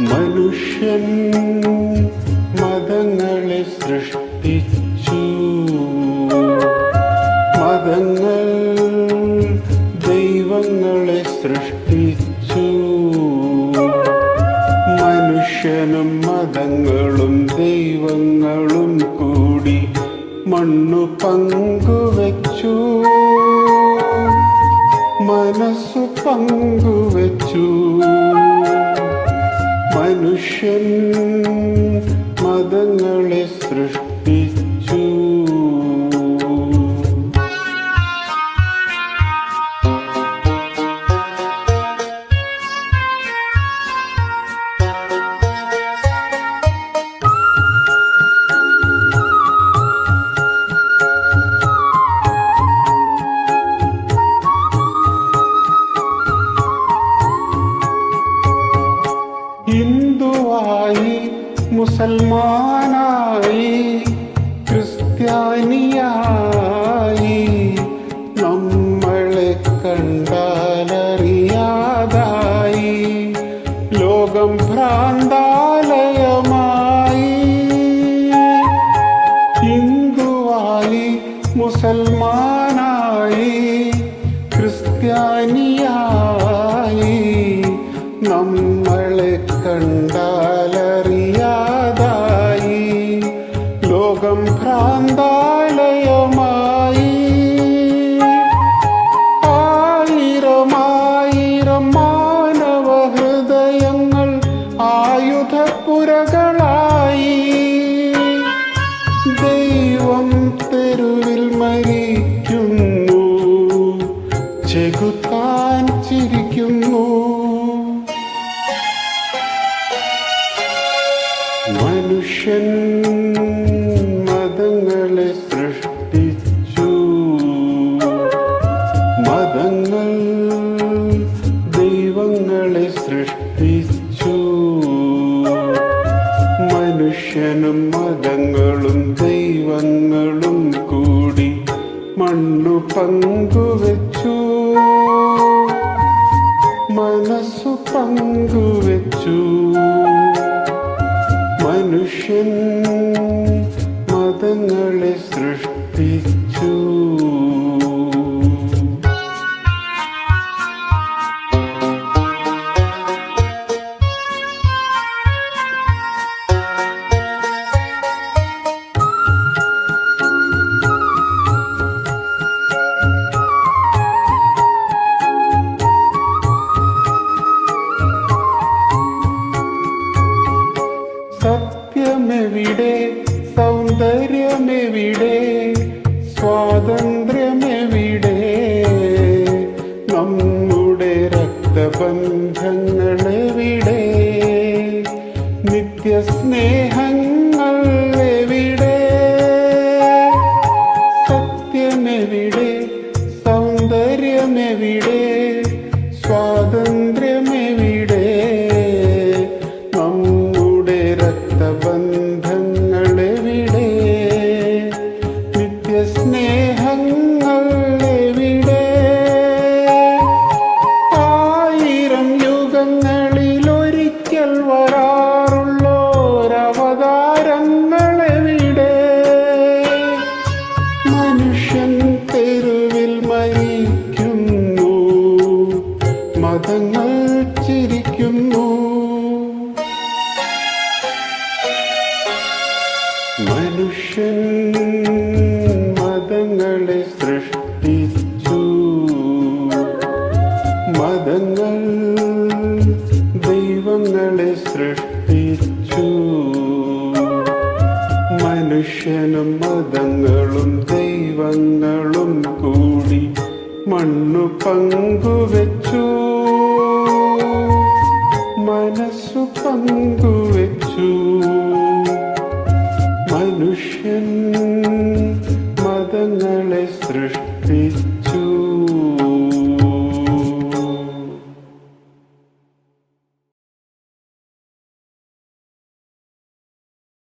മനുഷ്യൻ മതങ്ങളെ സൃഷ്ടിച്ചു. മതങ്ങൾ ദൈവങ്ങളെ സൃഷ്ടിച്ചു. മനുഷ്യനും മതങ്ങളും ദൈവങ്ങളും കൂടി മണ്ണു പങ്കുവച്ചു. മനസ്സു പങ്കുവച്ചു. മനുഷ്യൻ മതങ്ങളെ സൃഷ്ടിച്ചു. ഹിന്ദുവായി, മുസൽമാനായി, ക്രിസ്ത്യാനിയായി, നമ്മളെ കണ്ടാലറിയാതായി ലോകം ഭ്രാന്താലയമായി. ഹിന്ദുവായി, മുസൽമാനായി, ക്രിസ്ത്യാനിയായി, നമ്മളെ കണ്ടാലറിയാതായി ലോകം ഭ്രാന്താലയമായി. ആയിരമായിരം മാനവ ഹൃദയങ്ങൾ ആയുധപ്പുരകളായി. ദൈവം തെരുവിൽ മരിക്കുന്നു, ചെകുത്താൻ ചിരിക്കുന്നു. മനുഷ്യൻ മതങ്ങളെ സൃഷ്ടിച്ചു. മതങ്ങൾ ദൈവങ്ങളെ സൃഷ്ടിച്ചു. മനുഷ്യനും മതങ്ങളും ദൈവങ്ങളും കൂടി മണ്ണു പങ്കുവച്ചു. മനസ്സു പങ്കുവച്ചു. മനുഷ്യൻ മതങ്ങളെ സൃഷ്ടിച്ചു. സത്യമെവിടെ, സൗന്ദര്യമെവിടെ, സ്വാതന്ത്ര്യമെവിടെ? നമ്മുടെ രക്തബന്ധങ്ങളെവിടെ? നിത്യസ്നേഹങ്ങൾ എവിടെ? സത്യമെവിടെ, സൗന്ദര്യമെവിടെ, സ്വാതന്ത്ര്യമെവിടെ? ബന്ധങ്ങളെവിടെ? നിത്യസ്നേഹങ്ങൾ എവിടെ? ആയിരം യുഗങ്ങളിലൊരിക്കൽ വരാറുള്ളോരവതാരങ്ങളെവിടെ? മനുഷ്യൻ തെരുവിൽ മരിക്കുന്നു, മതങ്ങൾ ചിരിക്കുന്നു. മനുഷ്യൻ മതങ്ങളെ സൃഷ്ടിച്ചു. മതങ്ങൾ ദൈവങ്ങളെ സൃഷ്ടിച്ചു. മനുഷ്യനും മതങ്ങളും ദൈവങ്ങളും കൂടി മണ്ണു പങ്കുവച്ചു. മനസ്സു പങ്കുവച്ചു. മനുഷ്യൻ മതങ്ങളെ സൃഷ്ടിച്ചു.